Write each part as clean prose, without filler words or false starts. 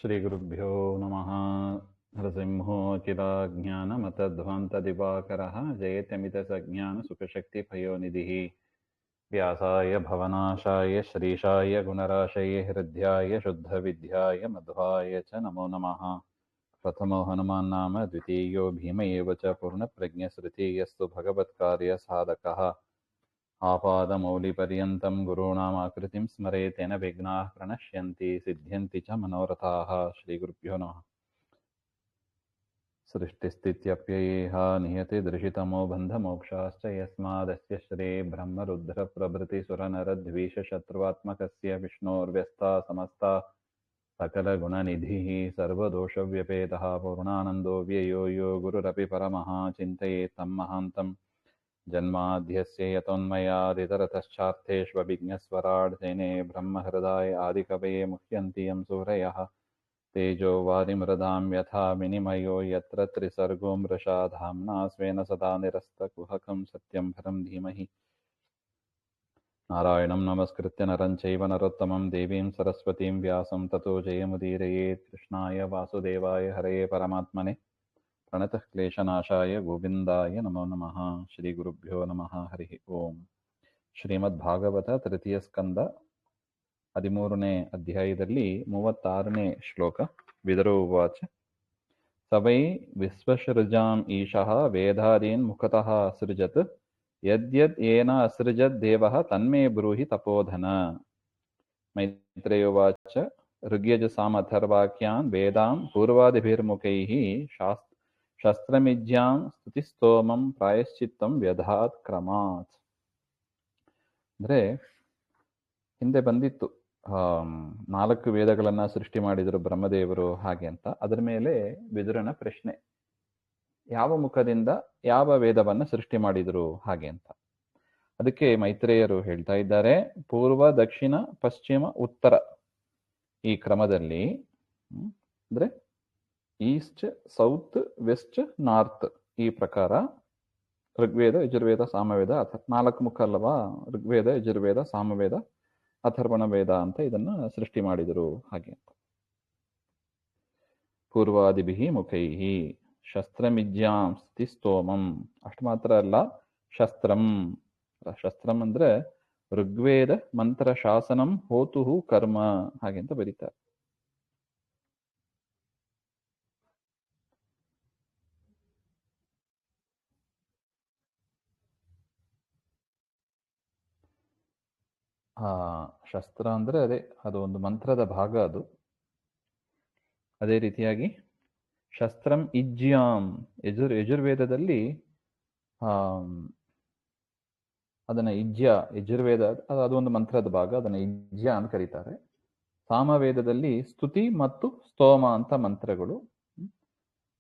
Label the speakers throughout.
Speaker 1: ಶ್ರೀಗುರುಭ್ಯೋ ನಮಃ. ನರಸಿಂಹೋಚಿರಾಜ್ಞಾನಮತಧ್ವಾन्तದಿವಾಕರः ಜಯತ್ಯಮಿತಸಜ್ಞಾನಸುಖಶಕ್ತಿಪಯೋನಿಧಿः ವ್ಯಾಸಾಯ ಭವನಾಶಾಯ ಶ್ರೀಶಾಯ ಗುಣರಾಶये ಹೃದ್ಯಾಯ ಶುದ್ಧವಿದ್ಯಾಯ ಮಧ್ವಾಯ ಚ ನಮೋ ನಮಃ. ಪ್ರಥಮೋ ಹನುಮಾನ್ ನಾಮ ದ್ವಿತೀಯೋ ಭೀಮ ಏವ ಚ ಪೂರ್ಣಪ್ರಜ್ಞಸ್ಮೃತಿಯಸ್ತು ಭಗವತ್ಕಾರ್ಯಸಾಧಕಃ ಆಪಾದಮೌಲಿಪರ್ಯಂతం ಗುರುಣಾಮಾಕೃತಿಂ ಸ್ಮರೇತೇನ ವಿಘ್ನಾಃ ಪ್ರಣಶ್ಯಂತಿ ಸಿದ್ಧ್ಯಂತಿ ಚ ಮನೋರಥಾಃ. ಶ್ರೀಗುರುಭ್ಯೋ ನಮಃ. ಸೃಷ್ಟಿಸ್ಥಿತ್ಯಪ್ಯಯೇಹ ನಿಯತಿ ದೃಶಿತಮೋ ಬಂಧಮೋಕ್ಷಾಶ್ಚ ಯಸ್ಮಾದಸ್ಯ ಶ್ರೀ ಬ್ರಹ್ಮರುದ್ರ ಪ್ರಭೃತಿ ಸುರನರದ್ವೀಷಶತ್ರುವಾತ್ಮಕಸ್ಯ ವಿಷ್ಣೋರ್ವ್ಯಸ್ತಾ ಸಮಸ್ತಾ ಸಕಲಗುಣನಿಧಿಃ ಸರ್ವದೋಷವ್ಯಪೇತಃ ಪೂರ್ಣಾನಂದೋ ವ್ಯಯೋ ಯೋ ಗುರುರಪಿ ಪರಮಃ ಚಿಂತಯೇತ್ ತಂ ಮಹಾಂತಂ ಜನ್ಮಾದ್ಯಸ್ಯ ಯತೋನ್ಮಯಾದಿತರತಶ್ಚಾರ್ಥೇष्वभिज्ञस्वराट् तेने ब्रह्महृदाय आदिकवये मुह्यन्ति यं सूरयः तेजो वारिमृदां यथा विनिमयो यत्र त्रिसर्गो मृषा धाम्ना स्वेन सदा निरस्तकुहकं सत्यं परं धीमहि. नारायणं नमस्कृत्य नरं चैव नरोत्तमं देवीं सरस्वतीं व्यासं ततो जयमुदीरयेत्. कृष्णाय वासुदेवाय हरये परमात्मने प्रणतः क्लेशनाशाय ಗೋವಿಂದಾಯ ನಮೋ ನಮಃ. ಶ್ರೀ ಗುರುಭ್ಯೋ ನಮಃ. ಹರಿ ಓಂ. ಶ್ರೀಮದ್ಭಾಗವತ ತೃತೀಯ ಸ್ಕಂದ 13ನೇ ಅಧ್ಯಾಯದಲ್ಲಿ 36ನೇ ಶ್ಲೋಕ. ವಿದುರೋ ಉವಾಚ ಸವೈ ವಿಶ್ವಸೃಜಾಂ ಈಶಃ ವೇದಾದೀನ್ ಮುಖತಃ ಅಸೃಜತ್ ಯದ್ಯದ್ ಏನ ಅಸೃಜದ್ ದೇವಃ ತನ್ಮೇ ಬ್ರೂಹಿ ತಪೋಧನ. ಮೈತ್ರೇಯೋವಾಚ ಋಗ್ಯಜಸಾಮಥರ್ವಾಕ್ಯಾನ್ ವೇದಾಂ ಪೂರ್ವಾದಿಭಿರ್ಮುಖೈಃ ಶಸ್ತ್ರಮಿಜ್ಯಾಂ ಸ್ತುತಿಸ್ತೋಮಂ ಪ್ರಾಯಶ್ಚಿತ್ತಂ ವ್ಯಧಾತ್ ಕ್ರಮಾತ್. ಅಂದರೆ ಹಿಂದೆ ಬಂದಿತ್ತು 4 ವೇದಗಳನ್ನು ಸೃಷ್ಟಿ ಮಾಡಿದರು ಬ್ರಹ್ಮದೇವರು ಹಾಗೆ ಅಂತ. ಅದರ ಮೇಲೆ ವಿದುರನ ಪ್ರಶ್ನೆ, ಯಾವ ಮುಖದಿಂದ ಯಾವ ವೇದವನ್ನು ಸೃಷ್ಟಿ ಮಾಡಿದರು ಹಾಗೆ ಅಂತ. ಅದಕ್ಕೆ ಮೈತ್ರೇಯರು ಹೇಳ್ತಾ ಇದ್ದಾರೆ, ಪೂರ್ವ ದಕ್ಷಿಣ ಪಶ್ಚಿಮ ಉತ್ತರ ಈ ಕ್ರಮದಲ್ಲಿ, ಅಂದರೆ ಈಸ್ಟ್ ಸೌತ್ ವೆಸ್ಟ್ ನಾರ್ತ್ ಈ ಪ್ರಕಾರ ಋಗ್ವೇದ ಯಜುರ್ವೇದ ಸಾಮವೇದ 4 ಮುಖ ಅಲ್ಲವಾ, ಋಗ್ವೇದ ಯಜುರ್ವೇದ ಸಾಮವೇದ ಅಥರ್ವಣ ವೇದ ಅಂತ ಇದನ್ನ ಸೃಷ್ಟಿ ಮಾಡಿದರು ಹಾಗೆ ಅಂತ. ಪೂರ್ವಾದಿಭಿ ಮುಖೈಹಿ ಶಸ್ತ್ರಮಿಜ್ಯಾಂ ಸ್ತುತಿಸ್ತೋಮಂ. ಅಷ್ಟು ಮಾತ್ರ ಅಲ್ಲ, ಶಸ್ತ್ರಂ. ಶಸ್ತ್ರಂ ಅಂದ್ರೆ ಋಗ್ವೇದ ಮಂತ್ರ ಶಾಸನಂ ಹೋತುಹು ಕರ್ಮ ಹಾಗೆ ಅಂತ ಬರೀತಾರೆ. ಶಸ್ತ್ರ ಅಂದ್ರೆ ಅದು ಒಂದು ಮಂತ್ರದ ಭಾಗ ಅದು. ಅದೇ ರೀತಿಯಾಗಿ ಶಸ್ತ್ರಂ ಇಜ್ಯಾಂ, ಯಜುರ್ವೇದದಲ್ಲಿ ಅದನ್ನ ಯಜುರ್ವೇದ ಅದೊಂದು ಮಂತ್ರದ ಭಾಗ, ಅದನ್ನ ಇಜ್ಯ ಅಂತ ಕರೀತಾರೆ. ಸಾಮವೇದದಲ್ಲಿ ಸ್ತುತಿ ಮತ್ತು ಸ್ತೋಮ ಅಂತ ಮಂತ್ರಗಳು.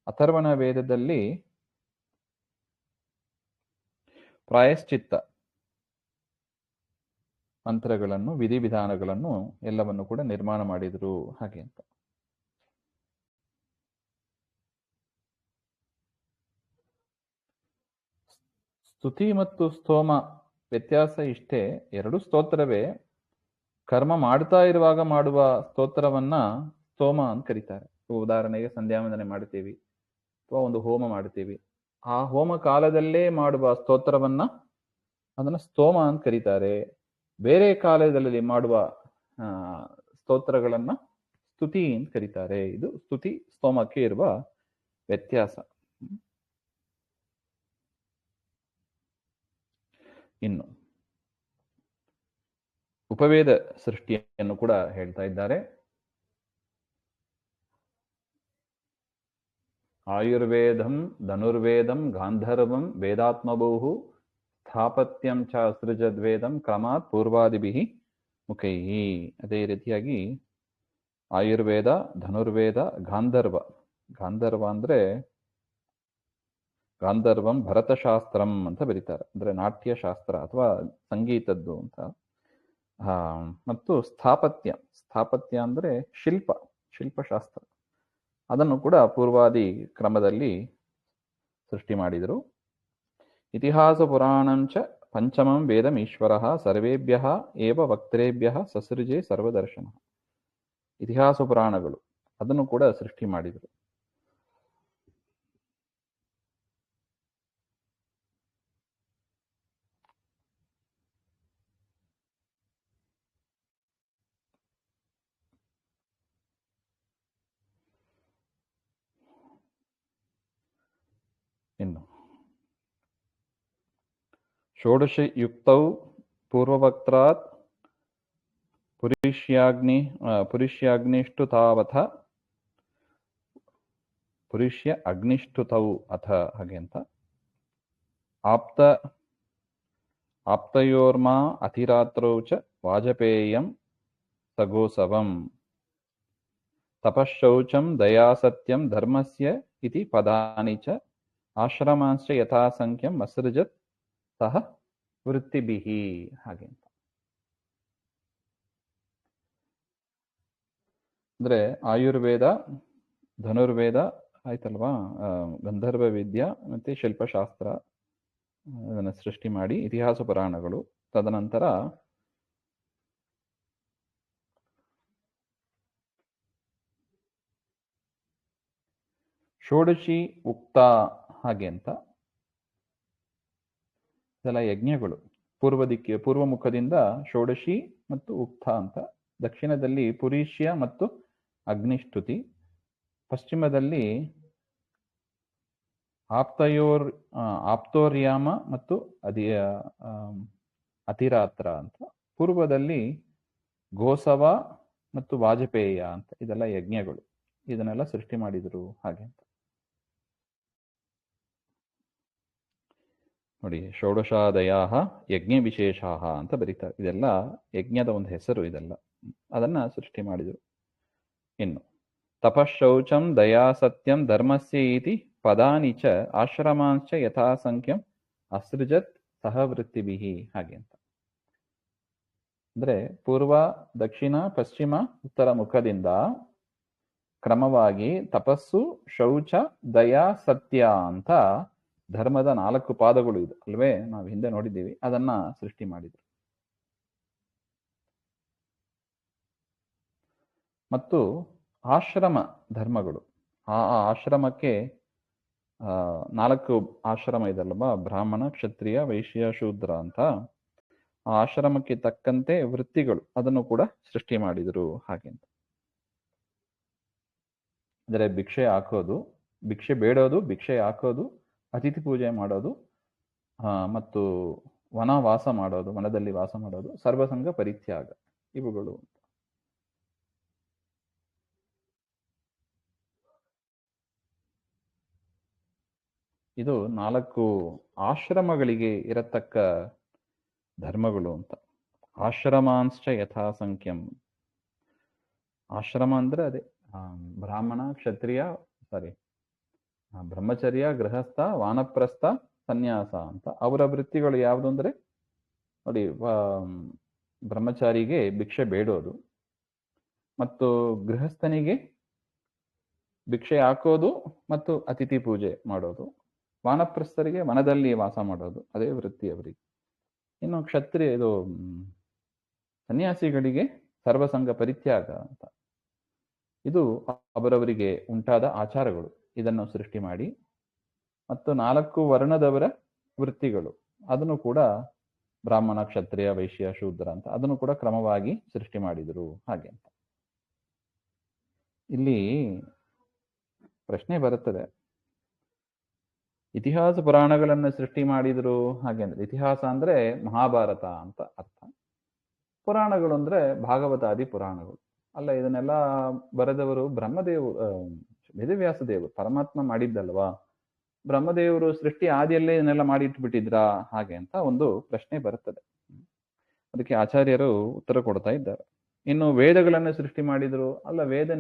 Speaker 1: ಅಥರ್ವಣ ವೇದದಲ್ಲಿ ಪ್ರಾಯಶ್ಚಿತ್ತ ಮಂತ್ರಗಳನ್ನು, ವಿಧಿವಿಧಾನಗಳನ್ನು ಎಲ್ಲವನ್ನು ಕೂಡ ನಿರ್ಮಾಣ ಮಾಡಿದರು ಹಾಗೆ ಅಂತ. ಸ್ತುತಿ ಮತ್ತು ಸ್ತೋಮ ವ್ಯತ್ಯಾಸ ಇಷ್ಟೇ, ಎರಡು ಸ್ತೋತ್ರವೇ. ಕರ್ಮ ಮಾಡ್ತಾ ಇರುವಾಗ ಮಾಡುವ ಸ್ತೋತ್ರವನ್ನ ಸ್ತೋಮ ಅಂತ ಕರೀತಾರೆ. ಉದಾಹರಣೆಗೆ ಸಂಧ್ಯಾವಂದನೆ ಮಾಡ್ತೀವಿ ಅಥವಾ ಒಂದು ಹೋಮ ಮಾಡ್ತೀವಿ, ಆ ಹೋಮ ಕಾಲದಲ್ಲೇ ಮಾಡುವ ಸ್ತೋತ್ರವನ್ನ ಅದನ್ನ ಸ್ತೋಮ ಅಂತ ಕರೀತಾರೆ. ಬೇರೆ ಕಾಲದಲ್ಲಿ ಮಾಡುವ ಸ್ತೋತ್ರಗಳನ್ನ ಸ್ತುತಿ ಅಂತ ಕರೀತಾರೆ. ಇದು ಸ್ತುತಿ ಸ್ತೋಮಕ್ಕೆ ಇರುವ ವ್ಯತ್ಯಾಸ. ಇನ್ನು ಉಪವೇದ ಸೃಷ್ಟಿಯನ್ನು ಕೂಡ ಹೇಳ್ತಾ ಇದ್ದಾರೆ. ಆಯುರ್ವೇದಂ ಧನುರ್ವೇದಂ ಗಾಂಧರ್ವಂ ವೇದಾತ್ಮಭೂಃ ಸ್ಥಾಪತ್ಯಂ ಚ ಅಸೃಜದ್ವೇದಂ ಕ್ರಮಾತ್ ಪೂರ್ವಾದಿಭಿಃ ಮುಖೈಃ. ಅದೇ ರೀತಿಯಾಗಿ ಆಯುರ್ವೇದ, ಧನುರ್ವೇದ, ಗಾಂಧರ್ವ. ಗಾಂಧರ್ವ ಅಂದ್ರೆ ಗಾಂಧರ್ವಂ ಭರತಶಾಸ್ತ್ರಂ ಅಂತ ಬರೀತಾರೆ, ಅಂದ್ರೆ ನಾಟ್ಯಶಾಸ್ತ್ರ ಅಥವಾ ಸಂಗೀತದ್ದು ಅಂತ. ಮತ್ತು ಸ್ಥಾಪತ್ಯ ಅಂದ್ರೆ ಶಿಲ್ಪಶಾಸ್ತ್ರ. ಅದನ್ನು ಕೂಡ ಪೂರ್ವಾದಿ ಕ್ರಮದಲ್ಲಿ ಸೃಷ್ಟಿ ಮಾಡಿದರು. ಇತಿಹಾಸ ಪುರಾಣಂಚ ಪಂಚಮಂ ವೇದಮೀಶ್ವರಃ ಸರ್ವೇಭ್ಯಃ ಏವ ವಕ್ತೃಭ್ಯಃ ಸಸೃಜೆ ಸರ್ವದರ್ಶನ. ಇತಿಹಾಸ ಪುರಾಣಗಳು ಅದನ್ನು ಕೂಡ ಸೃಷ್ಟಿ ಮಾಡಿದರು. ಇನ್ನು ಷೋಡಶಯುಕ್ತೌ ಪೂರ್ವವಕ್ತ್ರಾತ್ ಪುರಿಷ್ಯಾಗ್ನಿಷ್ಟು ತಾವಥ ಪುರಿಷ್ಯ ಅಗ್ನಿಷ್ಠುತೌ ಅಥ ಹಾಗೆ ಅಂತ ಆಪ್ತಯೋರ್ಮಾ ಅತಿರಾತ್ರೌ ಚ ವಾಜಪೇಯಂ ಸಗೋಸವಂ ತಪಶ್ಶೌಚಂ ದಯಾಸತ್ಯಂ ಧರ್ಮಸ್ಯ ಇತಿ ಪದಾನಿ ಚ ಆಶ್ರಮಾಂಶ್ಚ ಯಥಾಸಂಖ್ಯಂ ಅಸೃಜತ್ ಸಹ ವೃತ್ತಿಭಿಃ ಹಾಗೆ ಅಂತ. ಅಂದ್ರೆ ಆಯುರ್ವೇದ, ಧನುರ್ವೇದ ಆಯ್ತಲ್ವಾ, ಗಂಧರ್ವ ವಿದ್ಯಾ ಮತ್ತೆ ಶಿಲ್ಪಶಾಸ್ತ್ರ ಅದನ್ನು ಸೃಷ್ಟಿ ಮಾಡಿ, ಇತಿಹಾಸ ಪುರಾಣಗಳು, ತದನಂತರ ಷೋಡಶಿ ಉಕ್ತ ಹಾಗೆ ಅಂತ ಇದೆಲ್ಲ ಯಜ್ಞಗಳು. ಪೂರ್ವ ಮುಖದಿಂದ ಷೋಡಶಿ ಮತ್ತು ಉಕ್ತ ಅಂತ, ದಕ್ಷಿಣದಲ್ಲಿ ಪುರೀಷ್ಯ ಮತ್ತು ಅಗ್ನಿಸ್ತುತಿ, ಪಶ್ಚಿಮದಲ್ಲಿ ಆಪ್ತೋರ್ಯಾಮ ಮತ್ತು ಅತಿರಾತ್ರ ಅಂತ, ಪೂರ್ವದಲ್ಲಿ ಗೋಸವ ಮತ್ತು ವಾಜಪೇಯ ಅಂತ, ಇದೆಲ್ಲ ಯಜ್ಞಗಳು. ಇದನ್ನೆಲ್ಲ ಸೃಷ್ಟಿ ಮಾಡಿದರು ಹಾಗೆ ಅಂತ ನೋಡಿ. ಷೋಡಶಾದಯಾ ಯಜ್ಞ ವಿಶೇಷ ಅಂತ ಬರೀತಾರೆ. ಇದೆಲ್ಲ ಯಜ್ಞದ ಒಂದು ಹೆಸರು, ಇದೆಲ್ಲ ಅದನ್ನ ಸೃಷ್ಟಿ ಮಾಡಿದರು. ಇನ್ನು ತಪಶೌಚಂ ದಯಾಸತ್ಯಂ ಧರ್ಮಸ್ಯ ಇತಿ ಪದಾನಿ ಚ ಆಶ್ರಮಾಂಶ್ಚ ಯಥಾಸಂಖ್ಯಂ ಅಸೃಜತ್ ಸಹವೃತ್ತಿಭಿಃ ಹಾಗೆ ಅಂತ. ಅಂದ್ರೆ ಪೂರ್ವ, ದಕ್ಷಿಣ, ಪಶ್ಚಿಮ, ಉತ್ತರ ಮುಖದಿಂದ ಕ್ರಮವಾಗಿ ತಪಸ್ಸು, ಶೌಚ, ದಯಾ, ಸತ್ಯ ಅಂತ ಧರ್ಮದ 4 ಪಾದಗಳು ಇದು ಅಲ್ವೇ, ನಾವು ಹಿಂದೆ ನೋಡಿದ್ದೀವಿ. ಅದನ್ನ ಸೃಷ್ಟಿ ಮಾಡಿದ್ರು. ಮತ್ತು ಆಶ್ರಮ ಧರ್ಮಗಳು, ಆ ಆಶ್ರಮಕ್ಕೆ 4 ಆಶ್ರಮ ಇದಲ್ವಾ, ಬ್ರಾಹ್ಮಣ, ಕ್ಷತ್ರಿಯ, ವೈಶ್ಯ, ಶೂದ್ರ ಅಂತ. ಆ ಆಶ್ರಮಕ್ಕೆ ತಕ್ಕಂತೆ ವೃತ್ತಿಗಳು, ಅದನ್ನು ಕೂಡ ಸೃಷ್ಟಿ ಮಾಡಿದರು ಹಾಗೆ ಅಂತ. ಅಂದರೆ ಭಿಕ್ಷೆ ಹಾಕೋದು, ಭಿಕ್ಷೆ ಬೇಡೋದು, ಭಿಕ್ಷೆ ಹಾಕೋದು, ಅತಿಥಿ ಪೂಜೆ ಮಾಡೋದು, ಮತ್ತು ವನವಾಸ ಮಾಡೋದು, ವನದಲ್ಲಿ ವಾಸ ಮಾಡೋದು, ಸರ್ವಸಂಗ ಪರಿತ್ಯಾಗ, ಇವುಗಳು. ಇದು 4 ಆಶ್ರಮಗಳಿಗೆ ಇರತಕ್ಕ ಧರ್ಮಗಳು ಅಂತ. ಆಶ್ರಮಾಂಶ್ಚ ಯಥಾಸಂಖ್ಯಂ. ಆಶ್ರಮ ಅಂದ್ರೆ ಅದೇ ಬ್ರಾಹ್ಮಣ, ಕ್ಷತ್ರಿಯ, ಬ್ರಹ್ಮಚರ್ಯ, ಗೃಹಸ್ಥ, ವಾನಪ್ರಸ್ಥ, ಸನ್ಯಾಸ ಅಂತ. ಅವರ ವೃತ್ತಿಗಳು ಯಾವುದು ಅಂದ್ರೆ ನೋಡಿ, ಬ್ರಹ್ಮಚಾರಿಗೆ ಭಿಕ್ಷೆ ಬೇಡೋದು, ಮತ್ತು ಗೃಹಸ್ಥನಿಗೆ ಭಿಕ್ಷೆ ಹಾಕೋದು ಮತ್ತು ಅತಿಥಿ ಪೂಜೆ ಮಾಡೋದು, ವಾನಪ್ರಸ್ಥರಿಗೆ ವನದಲ್ಲಿ ವಾಸ ಮಾಡೋದು, ಅದೇ ವೃತ್ತಿ ಅವರಿಗೆ. ಇನ್ನು ಇದು ಸನ್ಯಾಸಿಗಳಿಗೆ ಸರ್ವಸಂಗ ಪರಿತ್ಯಾಗ ಅಂತ. ಇದು ಅವರವರಿಗೆ ಉಂಟಾದ ಆಚಾರಗಳು, ಇದನ್ನು ಸೃಷ್ಟಿ ಮಾಡಿ. ಮತ್ತು 4 ವರ್ಣದವರ ವೃತ್ತಿಗಳು, ಅದನ್ನು ಕೂಡ ಬ್ರಾಹ್ಮಣ, ಕ್ಷತ್ರಿಯ, ವೈಶ್ಯ, ಶೂದ್ರ ಅಂತ, ಅದನ್ನು ಕೂಡ ಕ್ರಮವಾಗಿ ಸೃಷ್ಟಿ ಮಾಡಿದರು ಹಾಗೆ ಅಂತ. ಇಲ್ಲಿ ಪ್ರಶ್ನೆ ಬರುತ್ತದೆ, ಇತಿಹಾಸ ಪುರಾಣಗಳನ್ನು ಸೃಷ್ಟಿ ಮಾಡಿದರು ಹಾಗೆ ಅಂದ್ರೆ, ಇತಿಹಾಸ ಅಂದ್ರೆ ಮಹಾಭಾರತ ಅಂತ ಅರ್ಥ. ಪುರಾಣಗಳು ಅಂದ್ರೆ ಭಾಗವತಾದಿ ಪುರಾಣಗಳು ಅಲ್ಲ. ಇದನ್ನೆಲ್ಲ ಬರೆದವರು ವೇದವ್ಯಾಸ ದೇವರು, ಪರಮಾತ್ಮ ಮಾಡಿದ್ದಲ್ವಾ. ಬ್ರಹ್ಮದೇವರು ಸೃಷ್ಟಿ ಆದಿಯಲ್ಲೇ ಇದನ್ನೆಲ್ಲ ಮಾಡಿಟ್ಬಿಟ್ಟಿದ್ರಾ ಹಾಗೆ ಅಂತ ಒಂದು ಪ್ರಶ್ನೆ ಬರುತ್ತದೆ. ಅದಕ್ಕೆ ಆಚಾರ್ಯರು ಉತ್ತರ ಕೊಡ್ತಾ ಇದ್ದಾರೆ. ಇನ್ನು ವೇದಗಳನ್ನು ಸೃಷ್ಟಿ ಮಾಡಿದ್ರು ಅಲ್ಲ, ವೇದ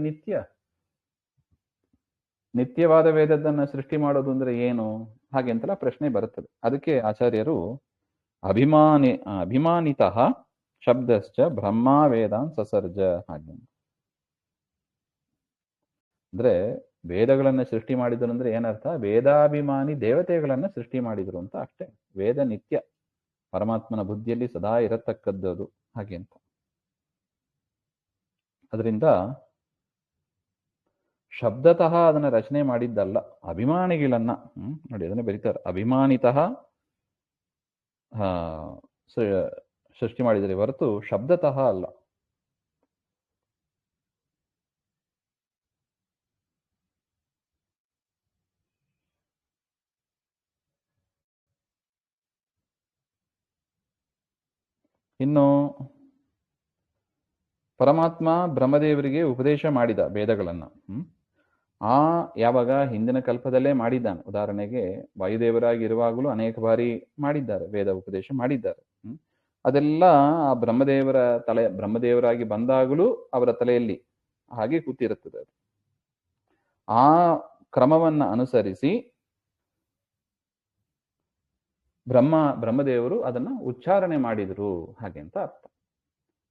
Speaker 1: ನಿತ್ಯವಾದ ವೇದದನ್ನ ಸೃಷ್ಟಿ ಮಾಡೋದು ಅಂದ್ರೆ ಏನು ಹಾಗೆ ಅಂತೆಲ್ಲ ಪ್ರಶ್ನೆ ಬರುತ್ತದೆ. ಅದಕ್ಕೆ ಆಚಾರ್ಯರು ಅಭಿಮಾನಿತಃ ಶಬ್ದಶ್ಚ ಬ್ರಹ್ಮ ವೇದಾನ್ ಸಸರ್ಜ ಹಾಗೆ ಅಂದ್ರೆ, ವೇದಗಳನ್ನ ಸೃಷ್ಟಿ ಮಾಡಿದ್ರು ಅಂದ್ರೆ ಏನರ್ಥ, ವೇದಾಭಿಮಾನಿ ದೇವತೆಗಳನ್ನ ಸೃಷ್ಟಿ ಮಾಡಿದ್ರು ಅಂತ ಅಷ್ಟೇ. ವೇದ ನಿತ್ಯ ಪರಮಾತ್ಮನ ಬುದ್ಧಿಯಲ್ಲಿ ಸದಾ ಇರತಕ್ಕದ್ದು ಹಾಗೆ ಅಂತ. ಅದರಿಂದ ಶಬ್ದತಃ ಅದನ್ನ ರಚನೆ ಮಾಡಿದ್ದಲ್ಲ, ಅಭಿಮಾನಿಗಳನ್ನ ನೋಡಿ ಅದನ್ನ ಬರೀತಾರೆ, ಅಭಿಮಾನಿತಃ ಸೃಷ್ಟಿ ಮಾಡಿದರೆ ಹೊರತು ಶಬ್ದತಃ ಅಲ್ಲ. ಇನ್ನು ಪರಮಾತ್ಮ ಬ್ರಹ್ಮದೇವರಿಗೆ ಉಪದೇಶ ಮಾಡಿದ ವೇದಗಳನ್ನ ಯಾವಾಗ ಹಿಂದಿನ ಕಲ್ಪದಲ್ಲೇ ಮಾಡಿದ್ದಾನೆ. ಉದಾಹರಣೆಗೆ ವಾಯುದೇವರಾಗಿರುವಾಗಲೂ ಅನೇಕ ಬಾರಿ ಮಾಡಿದ್ದಾರೆ, ವೇದ ಉಪದೇಶ ಮಾಡಿದ್ದಾರೆ. ಅದೆಲ್ಲ ಆ ಬ್ರಹ್ಮದೇವರಾಗಿ ಬಂದಾಗಲೂ ಅವರ ತಲೆಯಲ್ಲಿ ಹಾಗೆ ಕೂತಿರುತ್ತದೆ. ಅದು ಆ ಕ್ರಮವನ್ನ ಅನುಸರಿಸಿ ಬ್ರಹ್ಮದೇವರು ಅದನ್ನ ಉಚ್ಚಾರಣೆ ಮಾಡಿದರು ಹಾಗೆ ಅಂತ ಅರ್ಥ.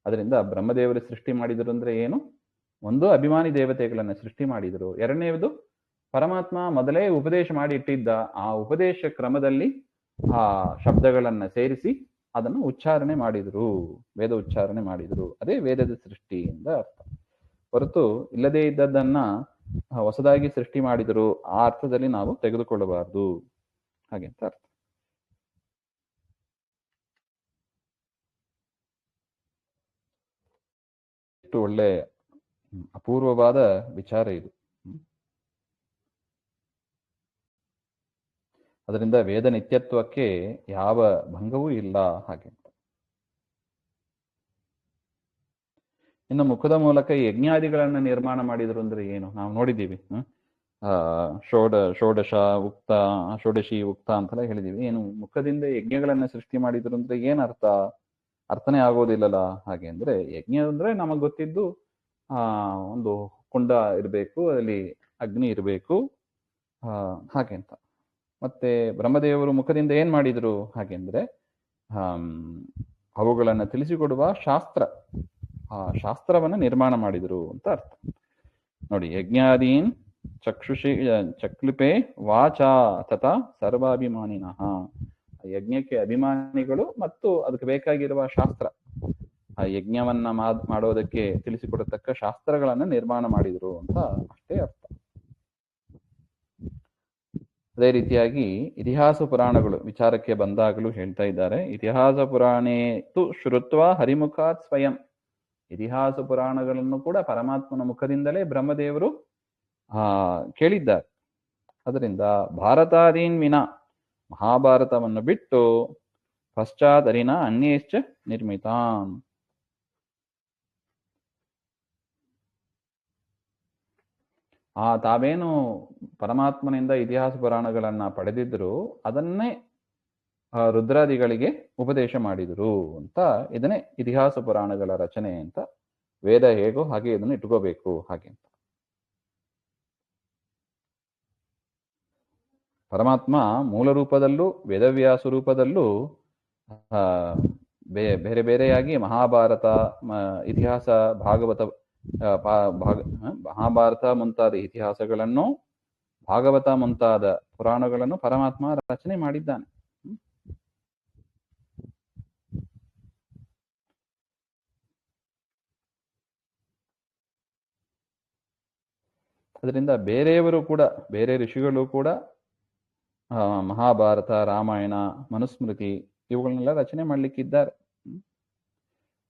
Speaker 1: ಅದರಿಂದ ಬ್ರಹ್ಮದೇವರು ಸೃಷ್ಟಿ ಮಾಡಿದರು ಅಂದ್ರೆ ಏನು? ಒಂದು, ಅಭಿಮಾನಿ ದೇವತೆಗಳನ್ನ ಸೃಷ್ಟಿ ಮಾಡಿದರು. ಎರಡನೇದು, ಪರಮಾತ್ಮ ಮೊದಲೇ ಉಪದೇಶ ಮಾಡಿ ಇಟ್ಟಿದ್ದ ಆ ಉಪದೇಶ ಕ್ರಮದಲ್ಲಿ ಆ ಶಬ್ದಗಳನ್ನ ಸೇರಿಸಿ ಅದನ್ನು ಉಚ್ಚಾರಣೆ ಮಾಡಿದರು, ವೇದ ಉಚ್ಚಾರಣೆ ಮಾಡಿದರು. ಅದೇ ವೇದದ ಸೃಷ್ಟಿಯಿಂದ ಅರ್ಥ. ಹೊರತು ಇಲ್ಲದೇ ಇದ್ದದ್ದನ್ನ ಹೊಸದಾಗಿ ಸೃಷ್ಟಿ ಮಾಡಿದರು ಆ ಅರ್ಥದಲ್ಲಿ ನಾವು ತೆಗೆದುಕೊಳ್ಳಬಾರದು ಹಾಗೆ ಅಂತ ಅರ್ಥ. ಎಷ್ಟು ಒಳ್ಳೆ ಅಪೂರ್ವವಾದ ವಿಚಾರ ಇದು. ಅದರಿಂದ ವೇದ ನಿತ್ಯತ್ವಕ್ಕೆ ಯಾವ ಭಂಗವೂ ಇಲ್ಲ ಹಾಗೆ. ಇನ್ನು ಮುಖದ ಮೂಲಕ ಯಜ್ಞಾದಿಗಳನ್ನ ನಿರ್ಮಾಣ ಮಾಡಿದ್ರು ಅಂದ್ರೆ ಏನು ನಾವು ನೋಡಿದ್ದೀವಿ. ಷೋಡಶಿ ಉಕ್ತ ಅಂತೆಲ್ಲ ಹೇಳಿದೀವಿ. ಏನು ಮುಖದಿಂದ ಯಜ್ಞಗಳನ್ನ ಸೃಷ್ಟಿ ಮಾಡಿದ್ರು ಅಂದ್ರೆ ಏನ್ ಅರ್ಥನೇ ಆಗೋದಿಲ್ಲಲ್ಲ. ಹಾಗೆ ಅಂದ್ರೆ ಯಜ್ಞ ಅಂದ್ರೆ ನಮಗ್ ಗೊತ್ತಿದ್ದು ಒಂದು ಕುಂಡ ಇರಬೇಕು, ಅಲ್ಲಿ ಅಗ್ನಿ ಇರಬೇಕು ಹಾಗೆ ಅಂತ. ಮತ್ತೆ ಬ್ರಹ್ಮದೇವರು ಮುಖದಿಂದ ಏನ್ ಮಾಡಿದ್ರು ಹಾಗೆಂದ್ರೆ ಅವುಗಳನ್ನ ತಿಳಿಸಿಕೊಡುವ ಆ ಶಾಸ್ತ್ರವನ್ನ ನಿರ್ಮಾಣ ಮಾಡಿದ್ರು ಅಂತ ಅರ್ಥ. ನೋಡಿ, ಯಜ್ಞಾದೀನ್ ಚಕ್ಲಿಪೆ ವಾಚಾ ತಥಾ ಸರ್ವಾಭಿಮಾನಿನಃ. ಯಜ್ಞಕ್ಕೆ ಅಭಿಮಾನಿಗಳು ಮತ್ತು ಅದಕ್ಕೆ ಬೇಕಾಗಿರುವ ಶಾಸ್ತ್ರ, ಆ ಯಜ್ಞವನ್ನ ಮಾಡೋದಕ್ಕೆ ತಿಳಿಸಿಕೊಡತಕ್ಕ ಶಾಸ್ತ್ರಗಳನ್ನ ನಿರ್ಮಾಣ ಮಾಡಿದ್ರು ಅಂತ ಅಷ್ಟೇ ಅರ್ಥ. ಅದೇ ರೀತಿಯಾಗಿ ಇತಿಹಾಸ ಪುರಾಣಗಳು ವಿಚಾರಕ್ಕೆ ಬಂದಾಗಲೂ ಹೇಳ್ತಾ ಇದ್ದಾರೆ, ಇತಿಹಾಸ ಪುರಾಣೇ ತು ಶ್ರುತ್ವ ಹರಿಮುಖಾತ್ ಸ್ವಯಂ. ಇತಿಹಾಸ ಪುರಾಣಗಳನ್ನು ಕೂಡ ಪರಮಾತ್ಮನ ಮುಖದಿಂದಲೇ ಬ್ರಹ್ಮದೇವರು ಕೇಳಿದ್ದಾರೆ. ಅದರಿಂದ ಭಾರತಾದೀನ್ ವಿನ, ಮಹಾಭಾರತವನ್ನು ಬಿಟ್ಟು ಪಶ್ಚಾದರಿನ ಅನ್ಯೇಶ್ಚ ನಿರ್ಮಿತಾನ್. ತಾವೇನು ಪರಮಾತ್ಮನಿಂದ ಇತಿಹಾಸ ಪುರಾಣಗಳನ್ನ ಪಡೆದಿದ್ರು ಅದನ್ನೇ ರುದ್ರಾದಿಗಳಿಗೆ ಉಪದೇಶ ಮಾಡಿದರು ಅಂತ. ಇದನ್ನೇ ಇತಿಹಾಸ ಪುರಾಣಗಳ ರಚನೆ ಅಂತ. ವೇದ ಹೇಗೋ ಹಾಗೆ ಇದನ್ನು ಇಟ್ಕೋಬೇಕು ಹಾಗೆ ಅಂತ. ಪರಮಾತ್ಮ ಮೂಲ ರೂಪದಲ್ಲೂ ವೇದವ್ಯಾಸ ರೂಪದಲ್ಲೂ ಬೇರೆ ಬೇರೆಯಾಗಿ ಮಹಾಭಾರತ, ಇತಿಹಾಸ, ಮಹಾಭಾರತ ಮುಂತಾದ ಇತಿಹಾಸಗಳನ್ನು, ಭಾಗವತ ಮುಂತಾದ ಪುರಾಣಗಳನ್ನು ಪರಮಾತ್ಮ ರಚನೆ ಮಾಡಿದ್ದಾನೆ. ಅದರಿಂದ ಬೇರೆಯವರು ಕೂಡ, ಬೇರೆ ಋಷಿಗಳು ಕೂಡ ಮಹಾಭಾರತ, ರಾಮಾಯಣ, ಮನುಸ್ಮೃತಿ ಇವುಗಳನ್ನೆಲ್ಲ ರಚನೆ ಮಾಡ್ಲಿಕ್ಕಿದ್ದಾರೆ.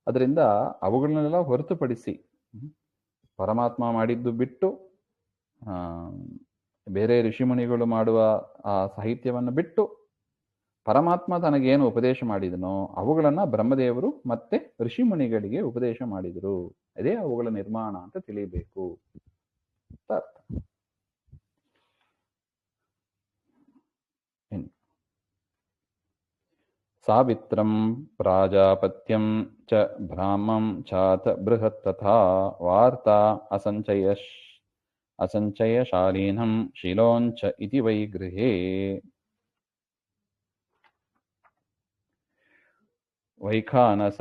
Speaker 1: ಅದರಿಂದ ಅವುಗಳನ್ನೆಲ್ಲ ಹೊರತುಪಡಿಸಿ ಪರಮಾತ್ಮ ಮಾಡಿದ್ದು ಬಿಟ್ಟು ಬೇರೆ ಋಷಿಮುನಿಗಳು ಮಾಡುವ ಆ ಸಾಹಿತ್ಯವನ್ನು ಬಿಟ್ಟು ಪರಮಾತ್ಮ ತನಗೇನು ಉಪದೇಶ ಮಾಡಿದನೋ ಅವುಗಳನ್ನ ಬ್ರಹ್ಮದೇವರು ಮತ್ತೆ ಋಷಿಮುನಿಗಳಿಗೆ ಉಪದೇಶ ಮಾಡಿದರು. ಅದೇ ಅವುಗಳ ನಿರ್ಮಾಣ ಅಂತ ತಿಳಿಯಬೇಕು. ಸಾವಿತ್ರಂ ಪ್ರಾಜಾಪತ್ಯಂ ಚ ಬ್ರಾಹ್ಮಂ ಚಾತ ಬೃಹತ್ ತಥಾ ವಾರ್ತಾ ಅಸಂಚಯಶಾಲೀನಂ ಶಿಲೋಂಚ ಇತಿ ವೈ ಗೃಹೇ. ವೈಖಾನಸ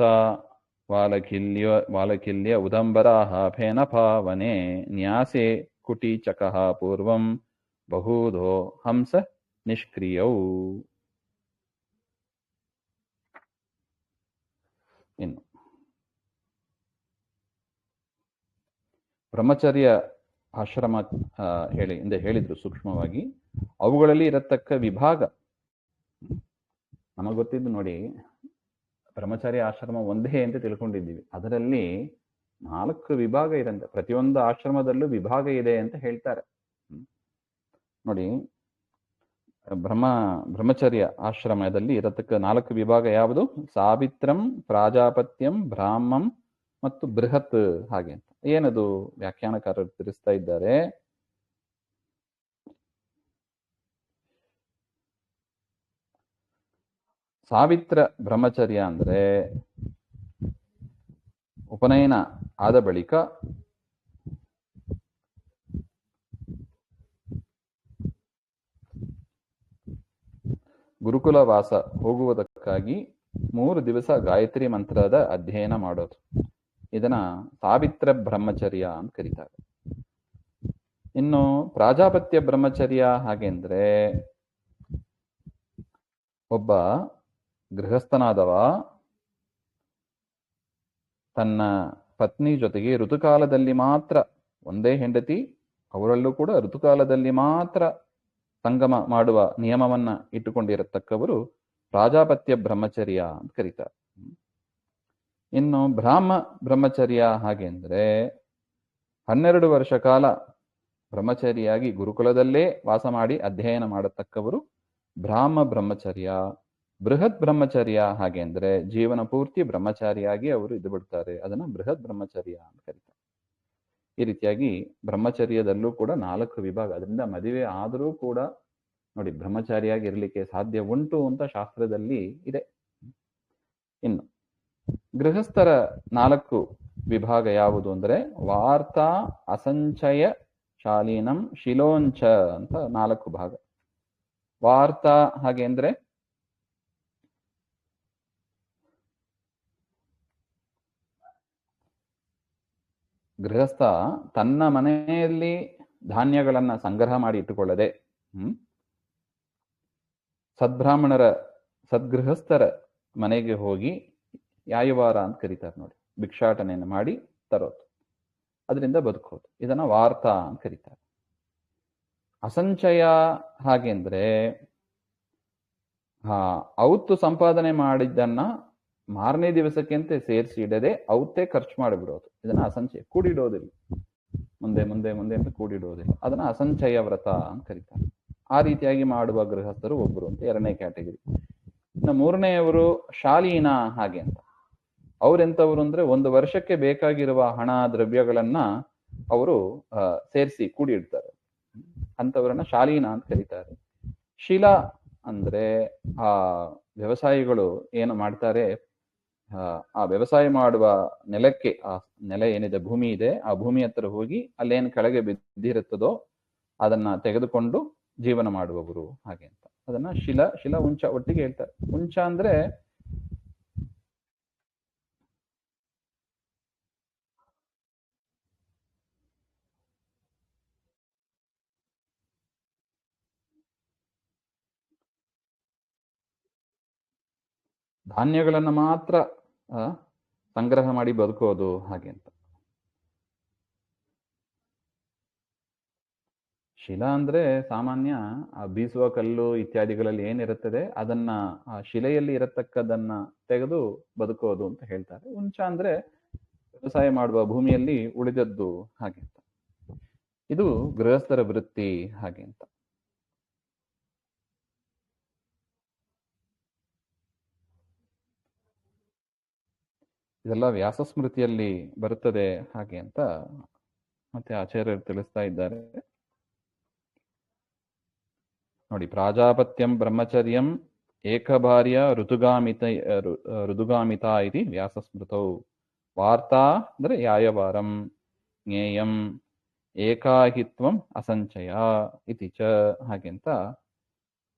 Speaker 1: ವಾಲಕಿಲ್ಯ ಉದಂಬರಾಹ ಫೇನಪಾವನೆ ನ್ಯಾಸೆ ಕುಟೀಚಕಃ ಪೂರ್ವಂ ಬಹೂಧೋ ಹಂಸ ನಿಷ್ಕ್ರಿಯೌ. ಇನ್ನು ಬ್ರಹ್ಮಚರ್ಯ ಆಶ್ರಮ ಹಿಂದೆ ಹೇಳಿದ್ರು ಸೂಕ್ಷ್ಮವಾಗಿ. ಅವುಗಳಲ್ಲಿ ಇರತಕ್ಕ ವಿಭಾಗ ನಮಗೆ ಗೊತ್ತಿದ್ದು ನೋಡಿ, ಬ್ರಹ್ಮಚಾರಿ ಆಶ್ರಮ ಒಂದೇ ಅಂತ ತಿಳ್ಕೊಂಡಿದ್ದೀವಿ. ಅದರಲ್ಲಿ 4 ವಿಭಾಗ ಇರಂತೆ. ಪ್ರತಿಯೊಂದು ಆಶ್ರಮದಲ್ಲೂ ವಿಭಾಗ ಇದೆ ಅಂತ ಹೇಳ್ತಾರೆ. ನೋಡಿ, ಬ್ರಹ್ಮಚರ್ಯ ಆಶ್ರಮದಲ್ಲಿ ಇರತಕ್ಕ 4 ವಿಭಾಗ ಯಾವುದು? ಸಾವಿತ್ರಂ, ಪ್ರಾಜಾಪತ್ಯಂ, ಬ್ರಾಹ್ಮಂ ಮತ್ತು ಬೃಹತ್. ಹಾಗೆ ಅಂತ ಏನದು ವ್ಯಾಖ್ಯಾನಕಾರರು ತಿಳಿಸ್ತಾ ಇದ್ದಾರೆ. ಸಾವಿತ್ರ ಬ್ರಹ್ಮಚರ್ಯ ಅಂದ್ರೆ ಉಪನಯನ ಆದ ಬಳಿಕ ಗುರುಕುಲ ವಾಸ ಹೋಗುವುದಕ್ಕಾಗಿ 3 ದಿವಸ ಗಾಯತ್ರಿ ಮಂತ್ರದ ಅಧ್ಯಯನ ಮಾಡೋದು. ಇದನ್ನ ಸಾವಿತ್ರ ಬ್ರಹ್ಮಚರ್ಯ ಅಂತ ಕರೀತಾರೆ. ಇನ್ನು ಪ್ರಾಜಾಪತ್ಯ ಬ್ರಹ್ಮಚರ್ಯ ಹಾಗೆಂದ್ರೆ ಒಬ್ಬ ಗೃಹಸ್ಥನಾದವ ತನ್ನ ಪತ್ನಿ ಜೊತೆಗೆ ಋತುಕಾಲದಲ್ಲಿ ಮಾತ್ರ, ಒಂದೇ ಹೆಂಡತಿ, ಅವರಲ್ಲೂ ಕೂಡ ಋತುಕಾಲದಲ್ಲಿ ಮಾತ್ರ ಸಂಗಮ ಮಾಡುವ ನಿಯಮವನ್ನ ಇಟ್ಟುಕೊಂಡಿರತಕ್ಕವರು ಪ್ರಾಜಾಪತ್ಯ ಬ್ರಹ್ಮಚರ್ಯ ಅಂತ ಕರೀತಾರೆ. ಇನ್ನು ಬ್ರಹ್ಮಚರ್ಯ ಹಾಗೆಂದ್ರೆ 12 ವರ್ಷ ಕಾಲ ಬ್ರಹ್ಮಚಾರಿಯಾಗಿ ಗುರುಕುಲದಲ್ಲೇ ವಾಸ ಮಾಡಿ ಅಧ್ಯಯನ ಮಾಡತಕ್ಕವರು ಬ್ರಹ್ಮಚರ್ಯ. ಬೃಹತ್ ಬ್ರಹ್ಮಚರ್ಯ ಹಾಗೆಂದ್ರೆ ಜೀವನ ಪೂರ್ತಿ ಬ್ರಹ್ಮಚಾರಿಯಾಗಿ ಅವರು ಇದು ಬಿಡ್ತಾರೆ. ಅದನ್ನ ಬೃಹತ್ ಬ್ರಹ್ಮಚರ್ಯ ಅಂತ ಕರೀತಾರೆ. ಈ ರೀತಿಯಾಗಿ ಬ್ರಹ್ಮಚರ್ಯದಲ್ಲೂ ಕೂಡ 4 ವಿಭಾಗ. ಅದರಿಂದ ಮದುವೆ ಆದರೂ ಕೂಡ ನೋಡಿ ಬ್ರಹ್ಮಚಾರಿಯಾಗಿ ಇರಲಿಕ್ಕೆ ಸಾಧ್ಯ ಉಂಟು ಅಂತ ಶಾಸ್ತ್ರದಲ್ಲಿ ಇದೆ. ಇನ್ನು ಗೃಹಸ್ಥರ 4 ವಿಭಾಗ ಯಾವುದು ಅಂದ್ರೆ ವಾರ್ತಾ, ಅಸಂಚಯ, ಶಾಲೀನಂ, ಶಿಲೋಂಚ ಅಂತ 4 ಭಾಗ. ವಾರ್ತಾ ಹಾಗೆ ಅಂದ್ರೆ ಗೃಹಸ್ಥ ತನ್ನ ಮನೆಯಲ್ಲಿ ಧಾನ್ಯಗಳನ್ನ ಸಂಗ್ರಹ ಮಾಡಿ ಇಟ್ಟುಕೊಳ್ಳದೆ ಸದ್ಬ್ರಾಹ್ಮಣರ, ಸದ್ಗೃಹಸ್ಥರ ಮನೆಗೆ ಹೋಗಿ ಯಾಯುವಾರ ಅಂತ ಕರೀತಾರೆ ನೋಡಿ, ಭಿಕ್ಷಾಟನೆಯನ್ನು ಮಾಡಿ ತರೋದು, ಅದರಿಂದ ಬದುಕೋದು. ಇದನ್ನ ವಾರ್ತಾ ಅಂತ ಕರೀತಾರೆ. ಅಸಂಚಯ ಹಾಗೆಂದ್ರೆ ಔತ್ತು ಸಂಪಾದನೆ ಮಾಡಿದ್ದನ್ನ ಮಾರನೇ ದಿವಸಕ್ಕೆಂತ ಸೇರಿಸಿ ಇಡದೆ ಔತ್ತೇ ಖರ್ಚು ಮಾಡಿಬಿಡೋದು. ಇದನ್ನ ಅಸಂಚಯ, ಕೂಡಿಡೋದಿಲ್ಲ, ಮುಂದೆ ಮುಂದೆ ಮುಂದೆ ಅಂತ ಕೂಡಿಡೋದಿಲ್ಲ. ಅದನ್ನ ಅಸಂಚಯ ವ್ರತ ಅಂತ ಕರೀತಾರೆ. ಆ ರೀತಿಯಾಗಿ ಮಾಡುವ ಗೃಹಸ್ಥರು ಒಬ್ಬರು ಅಂತ 2ನೇ ಕ್ಯಾಟಗರಿ. ಇನ್ನು 3ನೇಯವರು ಶಾಲೀನ ಹಾಗೆ ಅಂತ. ಅವ್ರೆಂಥವ್ರು ಅಂದ್ರೆ 1 ವರ್ಷಕ್ಕೆ ಬೇಕಾಗಿರುವ ಹಣ ದ್ರವ್ಯಗಳನ್ನ ಅವರು ಸೇರಿಸಿ ಕೂಡಿ ಇಡ್ತಾರೆ. ಅಂಥವ್ರನ್ನ ಶಾಲೀನ ಅಂತ ಕರೀತಾರೆ. ಶಿಲಾ ಅಂದ್ರೆ ಆ ವ್ಯವಸಾಯಿಗಳು ಏನು ಮಾಡ್ತಾರೆ, ಆ ವ್ಯವಸಾಯ ಮಾಡುವ ನೆಲಕ್ಕೆ, ಆ ನೆಲ ಏನಿದೆ, ಭೂಮಿ ಇದೆ, ಆ ಭೂಮಿ ಹತ್ರ ಹೋಗಿ ಅಲ್ಲೇನು ಕೆಳಗೆ ಬಿದ್ದಿರುತ್ತದೋ ಅದನ್ನ ತೆಗೆದುಕೊಂಡು ಜೀವನ ಮಾಡುವವರು ಹಾಗೆ ಅಂತ. ಅದನ್ನ ಶಿಲ ಉಂಚ ಒಟ್ಟಿಗೆ ಹೇಳ್ತಾರೆ. ಉಂಚ ಅಂದ್ರೆ ಧಾನ್ಯಗಳನ್ನ ಮಾತ್ರ ಸಂಗ್ರಹ ಮಾಡಿ ಬದುಕೋದು ಹಾಗೆ ಅಂತ. ಶಿಲಾ ಅಂದ್ರೆ ಸಾಮಾನ್ಯ ಆ ಬೀಸುವ ಕಲ್ಲು ಇತ್ಯಾದಿಗಳಲ್ಲಿ ಏನಿರುತ್ತದೆ ಅದನ್ನ ಆ ಶಿಲೆಯಲ್ಲಿ ಇರತಕ್ಕದನ್ನ ತೆಗೆದು ಬದುಕೋದು ಅಂತ ಹೇಳ್ತಾರೆ. ಉಂಚ ಅಂದ್ರೆ ವ್ಯವಸಾಯ ಮಾಡುವ ಭೂಮಿಯಲ್ಲಿ ಉಳಿದದ್ದು ಹಾಗೆ ಅಂತ. ಇದು ಗೃಹಸ್ಥರ ವೃತ್ತಿ ಹಾಗೆ ಅಂತ. ಇದೆಲ್ಲ ವ್ಯಾಸ ಸ್ಮೃತಿಯಲ್ಲಿ ಬರುತ್ತದೆ ಹಾಗೆ ಅಂತ ಮತ್ತೆ ಆಚಾರ್ಯರು ತಿಳಿಸ್ತಾ ಇದ್ದಾರೆ ನೋಡಿ. ಪ್ರಾಜಾಪತ್ಯಂ ಬ್ರಹ್ಮಚರ್ಯಂ ಏಕಭಾರ್ಯ ಋತುಗಾಮಿತ ಇತಿ ವ್ಯಾಸ ಸ್ಮೃತೌ. ವಾರ್ತಾ ಅಂದ್ರೆ ಯಾಯವಾರಂ, ಜ್ಞೇಯಂ ಏಕಾಹಿತ್ವಂ ಅಸಂಚಯ ಇತಿ ಚ ಹಾಗೆ ಅಂತ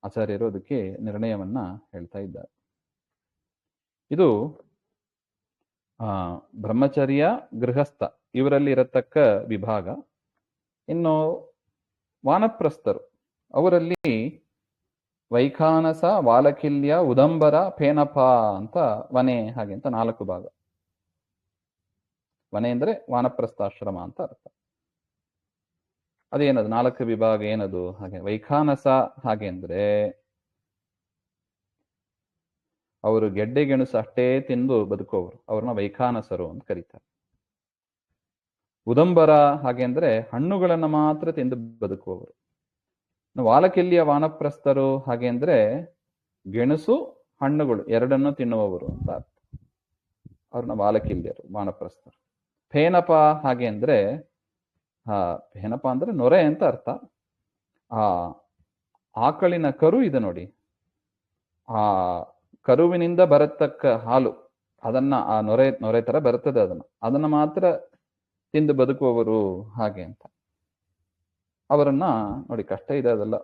Speaker 1: ಆಚಾರ್ಯರು ಅದಕ್ಕೆ ನಿರ್ಣಯವನ್ನ ಹೇಳ್ತಾ ಇದ್ದಾರೆ. ಇದು ಬ್ರಹ್ಮಚರ್ಯ, ಗೃಹಸ್ಥ ಇವರಲ್ಲಿ ಇರತಕ್ಕ ವಿಭಾಗ. ಇನ್ನು ವಾನಪ್ರಸ್ಥರು, ಅವರಲ್ಲಿ ವೈಖಾನಸ, ವಾಲಕಿಲ್ಯ, ಉದಂಬರ, ಫೇನಪ ಅಂತ ವನೆ ಹಾಗೆ ಅಂತ 4 ಭಾಗ. ವನೆ ಅಂದ್ರೆ ವಾನಪ್ರಸ್ಥಾಶ್ರಮ ಅಂತ ಅರ್ಥ. ಅದೇನದು 4 ವಿಭಾಗ ಏನದು? ಹಾಗೆ ವೈಖಾನಸ ಹಾಗೆ ಅಂದ್ರೆ ಅವರು ಗೆಡ್ಡೆ ಗೆಣಸು ಅಷ್ಟೇ ತಿಂದು ಬದುಕುವವರು, ಅವ್ರನ್ನ ವೈಖಾನಸರು ಅಂತ ಕರೀತಾರೆ. ಉದಂಬರ ಹಾಗೆ ಅಂದ್ರೆ ಹಣ್ಣುಗಳನ್ನ ಮಾತ್ರ ತಿಂದು ಬದುಕುವವರು. ವಾಲಕಿಲ್ಯ ವಾನಪ್ರಸ್ಥರು ಹಾಗೆ ಅಂದ್ರೆ ಗೆಣಸು ಹಣ್ಣುಗಳು ಎರಡನ್ನೂ ತಿನ್ನುವವರು ಅಂತ ಅರ್ಥ. ಅವ್ರನ್ನ ವಾಲಕಿಲ್ಯರು, ವಾನಪ್ರಸ್ಥರು. ಫೇನಪ ಹಾಗೆ ಅಂದ್ರೆ ಫೇನಪ ಅಂದ್ರೆ ನೊರೆ ಅಂತ ಅರ್ಥ. ಆ ಆಕಳಿನ ಕರು ಇದೆ ನೋಡಿ, ಆ ಕರುವಿನಿಂದ ಬರತಕ್ಕ ಹಾಲು, ಅದನ್ನ ಆ ನೊರೆ ತರ ಬರುತ್ತದೆ, ಅದನ್ನ ಮಾತ್ರ ತಿಂದು ಬದುಕುವವರು ಹಾಗೆ ಅಂತ. ಅವರನ್ನ ನೋಡಿ, ಕಷ್ಟ ಇದೆ ಅದೆಲ್ಲ.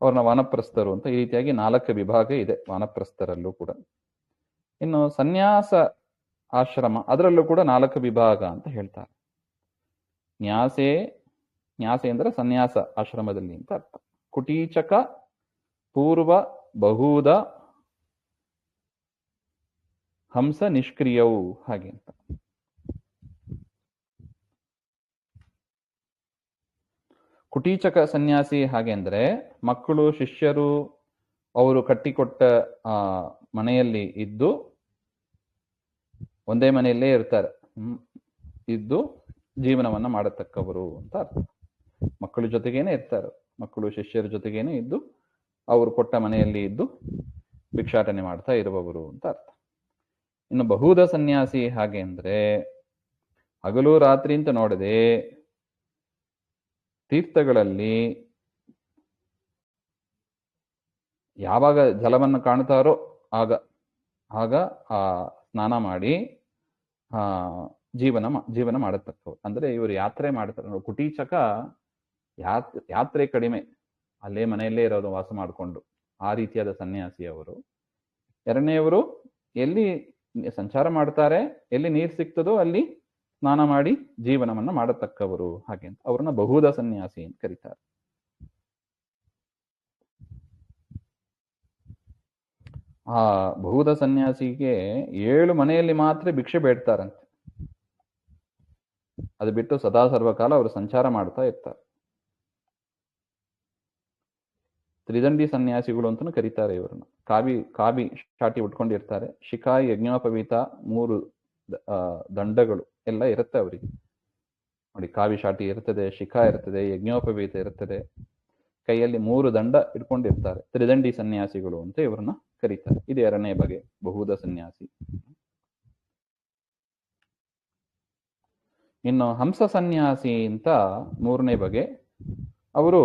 Speaker 1: ಅವ್ರನ್ನ ವಾನಪ್ರಸ್ಥರು ಅಂತ. ಈ ರೀತಿಯಾಗಿ 4 ವಿಭಾಗ ಇದೆ ವಾನಪ್ರಸ್ಥರಲ್ಲೂ ಕೂಡ. ಇನ್ನು ಸನ್ಯಾಸ ಆಶ್ರಮ, ಅದರಲ್ಲೂ ಕೂಡ 4 ವಿಭಾಗ ಅಂತ ಹೇಳ್ತಾರೆ. ನ್ಯಾಸೆ ಅಂದ್ರೆ ಸನ್ಯಾಸ ಆಶ್ರಮದಲ್ಲಿ ಅಂತ ಅರ್ಥ. ಕುಟೀಚಕ, ಪೂರ್ವ, ಬಹುಧ, ಹಂಸ, ನಿಷ್ಕ್ರಿಯವು ಹಾಗೆ ಅಂತ. ಕುಟೀಚಕ ಸನ್ಯಾಸಿ ಹಾಗೆ ಅಂದ್ರೆ ಮಕ್ಕಳು, ಶಿಷ್ಯರು ಅವರು ಕಟ್ಟಿಕೊಟ್ಟ ಮನೆಯಲ್ಲಿ ಇದ್ದು, ಒಂದೇ ಮನೆಯಲ್ಲೇ ಇರ್ತಾರೆ, ಇದ್ದು ಜೀವನವನ್ನ ಮಾಡತಕ್ಕವರು ಅಂತ ಅರ್ಥ. ಮಕ್ಕಳ ಜೊತೆಗೇನೆ ಇರ್ತಾರೆ, ಮಕ್ಕಳು ಶಿಷ್ಯರ ಜೊತೆಗೇನೆ ಇದ್ದು ಅವರು ಕೊಟ್ಟ ಮನೆಯಲ್ಲಿ ಇದ್ದು ಭಿಕ್ಷಾಟನೆ ಮಾಡ್ತಾ ಇರುವವರು ಅಂತ ಅರ್ಥ. ಇನ್ನು ಬಹುಧ ಸನ್ಯಾಸಿ ಹಾಗೆ ಅಂದ್ರೆ ಹಗಲು ರಾತ್ರಿ ಅಂತ ನೋಡದೆ ತೀರ್ಥಗಳಲ್ಲಿ ಯಾವಾಗ ಜಲವನ್ನು ಕಾಣ್ತಾರೋ ಆಗ ಆ ಸ್ನಾನ ಮಾಡಿ ಜೀವನ ಮಾಡತಕ್ಕವ್ರು. ಅಂದ್ರೆ ಇವರು ಯಾತ್ರೆ ಮಾಡ್ತಾರೆ. ಕುಟೀಚಕ ಯಾತ್ರೆ ಕಡಿಮೆ, ಅಲ್ಲೇ ಮನೆಯಲ್ಲೇ ಇರೋದು, ವಾಸ ಮಾಡಿಕೊಂಡು, ಆ ರೀತಿಯಾದ ಸನ್ಯಾಸಿ ಅವರು. ಎರಡನೆಯವರು ಎಲ್ಲಿ ಸಂಚಾರ ಮಾಡ್ತಾರೆ, ಎಲ್ಲಿ ನೀರು ಸಿಗ್ತದೋ ಅಲ್ಲಿ ಸ್ನಾನ ಮಾಡಿ ಜೀವನವನ್ನ ಮಾಡತಕ್ಕವರು ಹಾಗೆ ಅಂತ. ಅವ್ರನ್ನ ಬಹುಧ ಸನ್ಯಾಸಿ ಅಂತ ಕರೀತಾರೆ. ಆ ಬಹುಧ ಸನ್ಯಾಸಿಗೆ 7 ಮನೆಯಲ್ಲಿ ಮಾತ್ರ ಭಿಕ್ಷೆ ಬೇಡ್ತಾರಂತೆ. ಅದು ಬಿಟ್ಟು ಸದಾ ಸರ್ವಕಾಲ ಅವರು ಸಂಚಾರ ಮಾಡ್ತಾ ಇರ್ತಾರೆ. ತ್ರಿದಂಡಿ ಸನ್ಯಾಸಿಗಳು ಅಂತಲೂ ಕರೀತಾರೆ ಇವರನ್ನ. ಕಾವಿ ಶಾಟಿ ಉಟ್ಕೊಂಡಿರ್ತಾರೆ. ಶಿಖಾಯಿ, ಯಜ್ಞೋಪವೀತ, 3 ದಂಡಗಳು ಎಲ್ಲ ಇರುತ್ತೆ ಅವರಿಗೆ ನೋಡಿ. ಕಾವಿ ಶಾಟಿ ಇರ್ತದೆ, ಶಿಖಾ ಇರ್ತದೆ, ಯಜ್ಞೋಪವೀತ ಇರ್ತದೆ, ಕೈಯಲ್ಲಿ 3 ದಂಡ ಇಟ್ಕೊಂಡಿರ್ತಾರೆ. ತ್ರಿದಂಡಿ ಸನ್ಯಾಸಿಗಳು ಅಂತ ಇವರನ್ನ ಕರೀತಾರೆ. ಇದು 2ನೇ ಬಗೆ ಬಹುಧ ಸನ್ಯಾಸಿ. ಇನ್ನು ಹಂಸ ಸನ್ಯಾಸಿ ಅಂತ 3ನೇ ಬಗೆ. ಅವರು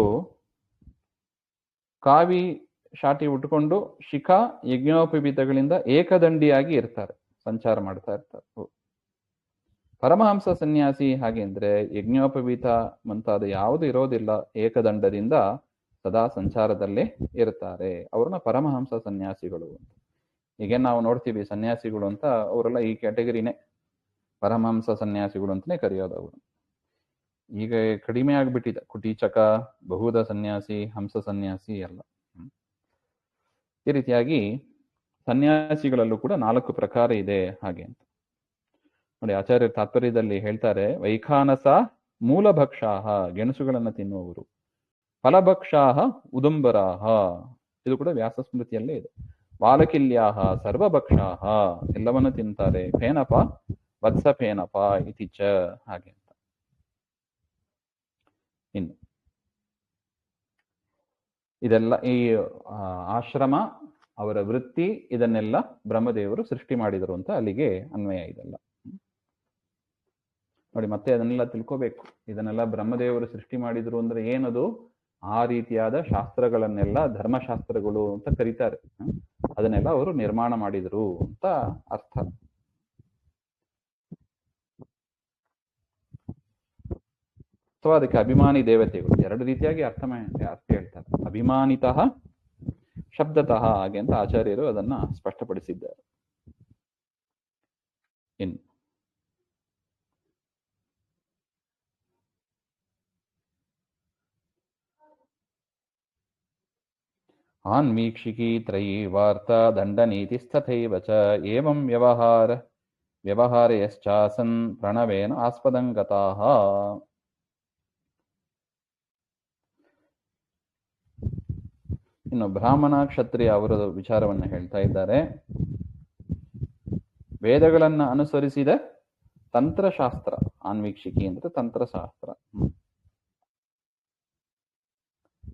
Speaker 1: ಕಾವಿ ಶಾಟಿ ಉಟ್ಕೊಂಡು ಶಿಖಾ, ಯಜ್ಞೋಪವೀತಗಳಿಂದ ಏಕದಂಡಿಯಾಗಿ ಇರ್ತಾರೆ, ಸಂಚಾರ ಮಾಡ್ತಾ ಇರ್ತಾರೆ. ಪರಮಹಂಸ ಸನ್ಯಾಸಿ ಹಾಗೆ ಅಂದ್ರೆ ಯಜ್ಞೋಪವೀತ ಮುಂತಾದ ಯಾವುದು ಇರೋದಿಲ್ಲ, ಏಕದಂಡದಿಂದ ಸದಾ ಸಂಚಾರದಲ್ಲೇ ಇರ್ತಾರೆ. ಅವ್ರನ್ನ ಪರಮಹಂಸ ಸನ್ಯಾಸಿಗಳು. ಈಗ ನಾವು ನೋಡ್ತೀವಿ ಸನ್ಯಾಸಿಗಳು ಅಂತ, ಅವರೆಲ್ಲ ಈ ಕ್ಯಾಟಗರಿನೇ, ಪರಮಹಂಸ ಸನ್ಯಾಸಿಗಳು ಅಂತಾನೆ ಕರೆಯೋದು ಅವರು. ಈಗ ಕಡಿಮೆ ಆಗ್ಬಿಟ್ಟಿದೆ ಕುಟೀಚಕ, ಬಹುಧ ಸನ್ಯಾಸಿ, ಹಂಸ ಸನ್ಯಾಸಿ ಎಲ್ಲ. ಈ ರೀತಿಯಾಗಿ ಸನ್ಯಾಸಿಗಳಲ್ಲೂ ಕೂಡ 4 ಪ್ರಕಾರ ಇದೆ ಹಾಗೆ ಅಂತ ನೋಡಿ. ಆಚಾರ್ಯ ತಾತ್ಪರ್ಯದಲ್ಲಿ ಹೇಳ್ತಾರೆ, ವೈಖಾನಸ ಮೂಲಭಕ್ಷಾಹ, ಗೆಣಸುಗಳನ್ನು ತಿನ್ನುವವರು. ಫಲಭಕ್ಷಾಹ ಉದುಂಬರಾಹ, ಇದು ಕೂಡ ವ್ಯಾಸ ಸ್ಮೃತಿಯಲ್ಲೇ ಇದೆ. ವಾಲಕಿಲ್ಯಾಹ ಸರ್ವಭಕ್ಷಾಹ, ಎಲ್ಲವನ್ನು ತಿಂತಾರೆ. ಫೇನಪ ವತ್ಸ ಫೇನಪ ಇತಿಚ ಹಾಗೆ ಅಂತ. ಇನ್ನು ಇದೆಲ್ಲ ಈ ಆಶ್ರಮ, ಅವರ ವೃತ್ತಿ, ಇದನ್ನೆಲ್ಲ ಬ್ರಹ್ಮದೇವರು ಸೃಷ್ಟಿ ಮಾಡಿದರು ಅಂತ ಅಲ್ಲಿಗೆ ಅನ್ವಯ. ಇದೆಲ್ಲ ನೋಡಿ, ಮತ್ತೆ ಅದನ್ನೆಲ್ಲ ತಿಳ್ಕೋಬೇಕು. ಇದನ್ನೆಲ್ಲ ಬ್ರಹ್ಮದೇವರು ಸೃಷ್ಟಿ ಮಾಡಿದ್ರು ಅಂದ್ರೆ ಏನದು? ಆ ರೀತಿಯಾದ ಶಾಸ್ತ್ರಗಳನ್ನೆಲ್ಲ ಧರ್ಮಶಾಸ್ತ್ರಗಳು ಅಂತ ಕರೀತಾರೆ. ಅದನ್ನೆಲ್ಲ ಅವರು ನಿರ್ಮಾಣ ಮಾಡಿದರು ಅಂತ ಅರ್ಥ. ಅಥವಾ ಅದಕ್ಕೆ ಅಭಿಮಾನಿ ದೇವತೆಗಳು 2 ರೀತಿಯಾಗಿ ಅರ್ಥ ಹೇಳ್ತಾರೆ. ಅಭಿಮಾನಿತಃ ಶಬ್ದತಃ ಹಾಗೆ ಅಂತ ಆಚಾರ್ಯರು ಅದನ್ನ ಸ್ಪಷ್ಟಪಡಿಸಿದ್ದಾರೆ. ಇನ್ನು ಆನ್ವೀಕ್ಷಿಕಿ ತ್ರಯೀ ವಾರ್ತಾ ದಂಡನೀತಿಸ್ತಥೈವ ಚ ಏವಂ ವ್ಯವಹಾರಯಶ್ಚಾಸನ್ ಪ್ರಣವೇನ ಆಸ್ಪದಂಗತಾಃ. ಇನ್ನು ಬ್ರಾಹ್ಮಣ ಕ್ಷತ್ರಿಯ ಅವರ ವಿಚಾರವನ್ನು ಹೇಳ್ತಾ ಇದ್ದಾರೆ. ವೇದಗಳನ್ನು ಅನುಸರಿಸಿದ ತಂತ್ರಶಾಸ್ತ್ರ, ಆನ್ವೀಕ್ಷಿಕಿ ಅಂದ್ರೆ ತಂತ್ರಶಾಸ್ತ್ರ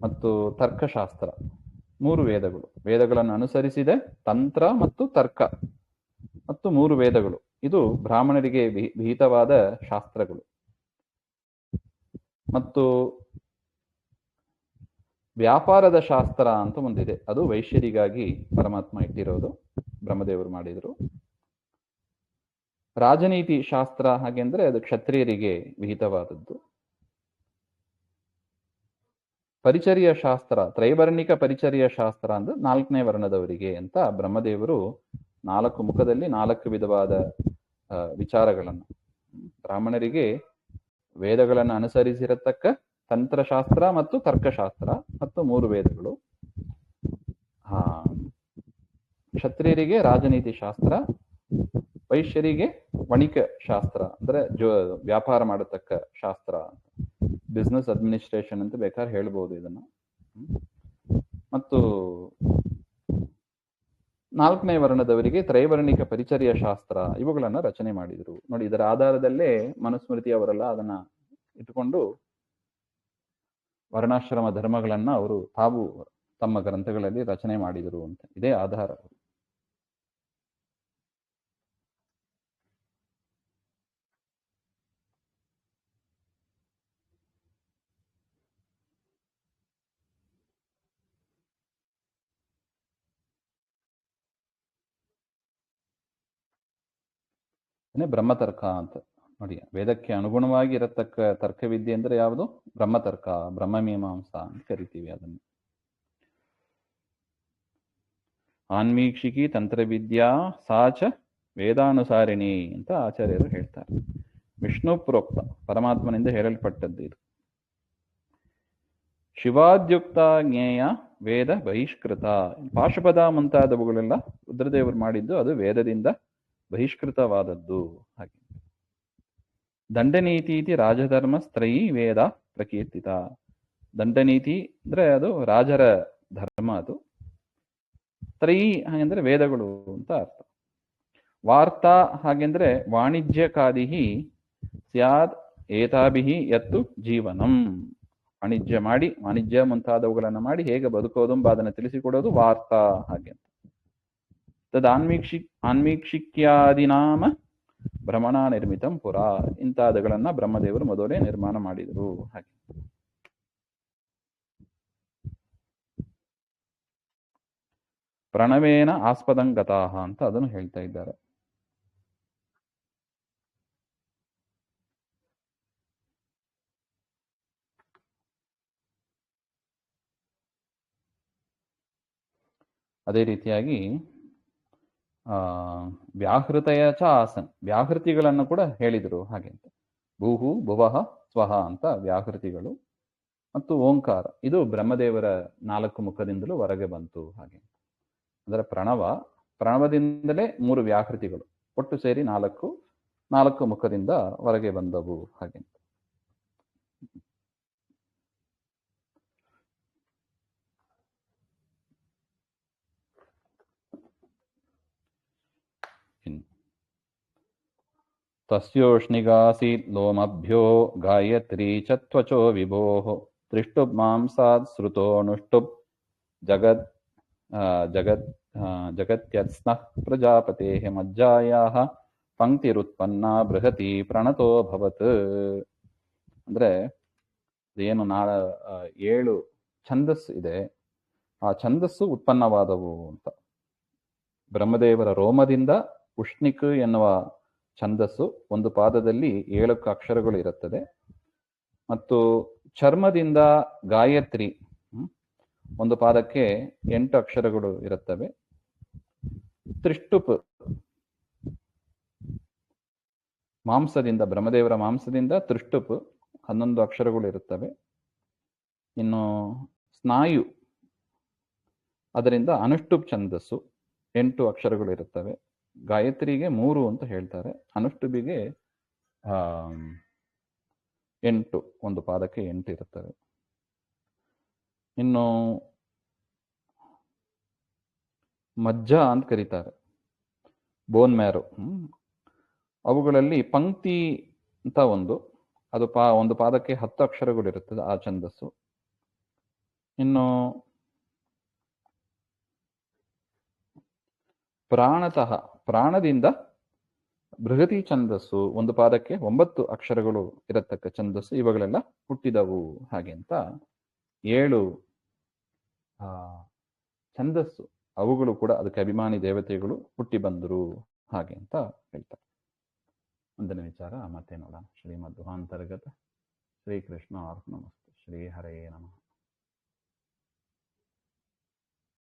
Speaker 1: ಮತ್ತು ತರ್ಕಶಾಸ್ತ್ರ, 3 ವೇದಗಳು. ವೇದಗಳನ್ನು ಅನುಸರಿಸಿದೆ ತಂತ್ರ ಮತ್ತು ತರ್ಕ ಮತ್ತು 3 ವೇದಗಳು. ಇದು ಬ್ರಾಹ್ಮಣರಿಗೆ ವಿಹಿತವಾದ ಶಾಸ್ತ್ರಗಳು. ಮತ್ತು ವ್ಯಾಪಾರದ ಶಾಸ್ತ್ರ ಅಂತ ಒಂದಿದೆ, ಅದು ವೈಶ್ಯರಿಗಾಗಿ ಪರಮಾತ್ಮ ಇಟ್ಟಿರೋದು, ಬ್ರಹ್ಮದೇವರು ಮಾಡಿದರು. ರಾಜನೀತಿ ಶಾಸ್ತ್ರ ಹಾಗೆಂದ್ರೆ ಅದು ಕ್ಷತ್ರಿಯರಿಗೆ ವಿಹಿತವಾದದ್ದು. ಪರಿಚರ್ಯ ಶಾಸ್ತ್ರ, ತ್ರೈವರ್ಣಿಕ ಪರಿಚರ್ಯ ಶಾಸ್ತ್ರ ಅಂದ್ರೆ 4ನೇ ವರ್ಣದವರಿಗೆ ಅಂತ ಬ್ರಹ್ಮದೇವರು 4 ಮುಖದಲ್ಲಿ 4 ವಿಧವಾದ ವಿಚಾರಗಳನ್ನು, ಬ್ರಾಹ್ಮಣರಿಗೆ ವೇದಗಳನ್ನು ಅನುಸರಿಸಿರತಕ್ಕ ತಂತ್ರಶಾಸ್ತ್ರ ಮತ್ತು ತರ್ಕಶಾಸ್ತ್ರ ಮತ್ತು 3 ವೇದಗಳು. ಕ್ಷತ್ರಿಯರಿಗೆ ರಾಜನೀತಿ ಶಾಸ್ತ್ರ, ವೈಶ್ಯರಿಗೆ ವಣಿಕ ಶಾಸ್ತ್ರ ಅಂದ್ರೆ ವ್ಯಾಪಾರ ಮಾಡತಕ್ಕ ಶಾಸ್ತ್ರ, ಬಿಸ್ನೆಸ್ ಅಡ್ಮಿನಿಸ್ಟ್ರೇಷನ್ ಅಂತ ಬೇಕಾದ್ರೆ ಹೇಳ್ಬೋದು ಇದನ್ನ. ಮತ್ತು 4ನೇ ವರ್ಣದವರಿಗೆ ತ್ರೈವರ್ಣಿಕ ಪರಿಚರ್ಯ ಶಾಸ್ತ್ರ, ಇವುಗಳನ್ನ ರಚನೆ ಮಾಡಿದರು. ನೋಡಿ, ಇದರ ಆಧಾರದಲ್ಲೇ ಮನುಸ್ಮೃತಿ ಅವರೆಲ್ಲ ಅದನ್ನ ಇಟ್ಟುಕೊಂಡು ವರ್ಣಾಶ್ರಮ ಧರ್ಮಗಳನ್ನ ಅವರು ತಾವು ತಮ್ಮ ಗ್ರಂಥಗಳಲ್ಲಿ ರಚನೆ ಮಾಡಿದರು ಅಂತ, ಇದೇ ಆಧಾರ. ಬ್ರಹ್ಮತರ್ಕ ಅಂತ ನೋಡಿ, ವೇದಕ್ಕೆ ಅನುಗುಣವಾಗಿ ಇರತಕ್ಕ ತರ್ಕವಿದ್ಯೆ ಅಂದ್ರೆ ಯಾವುದು? ಬ್ರಹ್ಮತರ್ಕ, ಬ್ರಹ್ಮಮೀಮಾಂಸಾ ಅಂತ ಕರಿತೀವಿ ಅದನ್ನು. ಆನ್ವೀಕ್ಷಿಕಿ ತಂತ್ರವಿದ್ಯಾ ಸಾಚ ವೇದಾನುಸಾರಿಣಿ ಅಂತ ಆಚಾರ್ಯರು ಹೇಳ್ತಾರೆ. ವಿಷ್ಣು ಪ್ರೋಕ್ತ, ಪರಮಾತ್ಮನಿಂದ ಹೇಳಲ್ಪಟ್ಟದ್ದು ಇದು. ಶಿವಾದ್ಯುಕ್ತ ಜ್ಞೇಯ ವೇದ ಬಹಿಷ್ಕೃತ, ಪಾಶುಪದ ಮುಂತಾದವುಗಳೆಲ್ಲ ರುದ್ರದೇವರು ಮಾಡಿದ್ದು ಅದು ವೇದದಿಂದ ಬಹಿಷ್ಕೃತವಾದದ್ದು. ಹಾಗೆ ದಂಡನೀತಿ ಇತಿ ರಾಜಧರ್ಮ ಸ್ತ್ರಯಿ ವೇದ ಪ್ರಕೀರ್ತಿತ. ದಂಡನೀತಿ ಅಂದ್ರೆ ಅದು ರಾಜರ ಧರ್ಮ, ಅದು ತ್ರಯಿ ಹಾಗೆಂದ್ರೆ ವೇದಗಳು ಅಂತ ಅರ್ಥ. ವಾರ್ತಾ ಹಾಗೆಂದ್ರೆ ವಾಣಿಜ್ಯಕಾದಿಹಿ ಸ್ಯಾದ್ ಏತಾಭಿಹಿ ಯತ್ತು ಜೀವನಂ. ವಾಣಿಜ್ಯ ಮಾಡಿ, ವಾಣಿಜ್ಯ ಮುಂತಾದವುಗಳನ್ನು ಮಾಡಿ ಹೇಗೆ ಬದುಕೋದು ಅದನ್ನು ತಿಳಿಸಿಕೊಡೋದು ವಾರ್ತಾ. ಹಾಗೆ ತದ್ ಆನ್ವೀಕ್ಷಿಕ್ಯಾದಿನಾಮ ಭ್ರಮಣ ನಿರ್ಮಿತಂ ಪುರ. ಇಂತಾದಗಳನ್ನ ಬ್ರಹ್ಮದೇವರು ಮೊದಲೇ ನಿರ್ಮಾಣ ಮಾಡಿದರು. ಹಾಗೆ ಪ್ರಣವೇನ ಆಸ್ಪದಂಗತಾಹ ಅಂತ ಅದನ್ನು ಹೇಳ್ತಾ ಇದ್ದಾರೆ. ಅದೇ ರೀತಿಯಾಗಿ ವ್ಯಾಹೃತಯ ಚ ಆಸನ್, ವ್ಯಾಹೃತಿಗಳನ್ನು ಕೂಡ ಹೇಳಿದರು. ಹಾಗೆ ಅಂತ ಭೂಹು ಭುವಃ ಸ್ವಹ ಅಂತ ವ್ಯಾಹೃತಿಗಳು. ಮತ್ತು ಓಂಕಾರ, ಇದು ಬ್ರಹ್ಮದೇವರ 4 ಮುಖದಿಂದಲೂ ಹೊರಗೆ ಬಂತು. ಹಾಗೆ ಅಂದರೆ ಪ್ರಣವದಿಂದಲೇ 3 ವ್ಯಾಹೃತಿಗಳು ಒಟ್ಟು ಸೇರಿ 4 ಮುಖದಿಂದ ಹೊರಗೆ ಬಂದವು. ಹಾಗೆ ತಸ್ಯೋಷ್ಣಿಗಾಸೀತ್ ಲೋಮಭ್ಯೋ ಗಾಯತ್ರಿ ಚ ತ್ವಚೋ ವಿಭೋಃ ತ್ರಿಷ್ಟುಪ್ ಮಾಂಸಾತ್ ಶ್ರುತೋನುಷ್ಟುಪ್ ಜಗತ್ಯತ್ಸ್ನಃ ಪ್ರಜಾಪತೇಃ ಮಜ್ಜಾಯಾಃ ಪಂಕ್ತಿರುತ್ಪನ್ನ ಬೃಹತಿ ಪ್ರಣತೋ ಭವತ್. ಅಂದ್ರೆ ಏನು 7 ಛಂದಸ್ಸು ಇದೆ, ಆ ಛಂದಸ್ಸು ಉತ್ಪನ್ನವಾದವು ಅಂತ. ಬ್ರಹ್ಮದೇವರ ರೋಮದಿಂದ ಉಷ್ಣಿಕ್ ಎನ್ನುವ ಛಂದಸ್ಸು ಒಂದು ಪಾದದಲ್ಲಿ 7 ಅಕ್ಷರಗಳು ಇರುತ್ತದೆ. ಮತ್ತು ಚರ್ಮದಿಂದ ಗಾಯತ್ರಿ ಒಂದು ಪಾದಕ್ಕೆ 8 ಅಕ್ಷರಗಳು ಇರುತ್ತವೆ. ತ್ರಿಷ್ಟುಪ್ ಮಾಂಸದಿಂದ, ಬ್ರಹ್ಮದೇವರ ಮಾಂಸದಿಂದ ತ್ರಿಷ್ಟುಪ್ 11 ಅಕ್ಷರಗಳು ಇರುತ್ತವೆ. ಇನ್ನು ಸ್ನಾಯು ಅದರಿಂದ ಅನುಷ್ಟುಪ್ ಛಂದಸ್ಸು 8 ಅಕ್ಷರಗಳು ಇರುತ್ತವೆ. ಗಾಯತ್ರಿಗೆ 3 ಅಂತ ಹೇಳ್ತಾರೆ, ಅನುಷ್ಟುಬಿಗೆ 8, ಒಂದು ಪಾದಕ್ಕೆ 8 ಇರುತ್ತವೆ. ಇನ್ನು ಮಜ್ಜ ಅಂತ ಕರೀತಾರೆ, ಬೋನ್ ಮ್ಯಾರೋ. ಅವುಗಳಲ್ಲಿ ಪಂಕ್ತಿ ಅಂತ ಅದು ಒಂದು ಪಾದಕ್ಕೆ 10 ಅಕ್ಷರಗಳಿರುತ್ತದೆ ಆ ಛಂದಸ್ಸು. ಇನ್ನು ಪ್ರಾಣತಃ, ಪ್ರಾಣದಿಂದ ಬೃಹತಿ ಛಂದಸ್ಸು, ಒಂದು ಪಾದಕ್ಕೆ 9 ಅಕ್ಷರಗಳು ಇರತಕ್ಕ ಛಂದಸ್ಸು, ಇವುಗಳೆಲ್ಲ ಹುಟ್ಟಿದವು. ಹಾಗೆ ಅಂತ 7 ಛಂದಸ್ಸು, ಅವುಗಳು ಕೂಡ ಅದಕ್ಕೆ ಅಭಿಮಾನಿ ದೇವತೆಗಳು ಹುಟ್ಟಿ ಬಂದರು ಹಾಗೆ ಅಂತ ಹೇಳ್ತಾರೆ. ಮುಂದಿನ ವಿಚಾರ ಮತ್ತೆ ನೋಡೋಣ. ಶ್ರೀಮದ್ ದುಹಾಂತರ್ಗತ ಶ್ರೀಕೃಷ್ಣ ಅರ್ಪಣಮಸ್ತು. ಶ್ರೀ ಹರೇ ನಮಃ.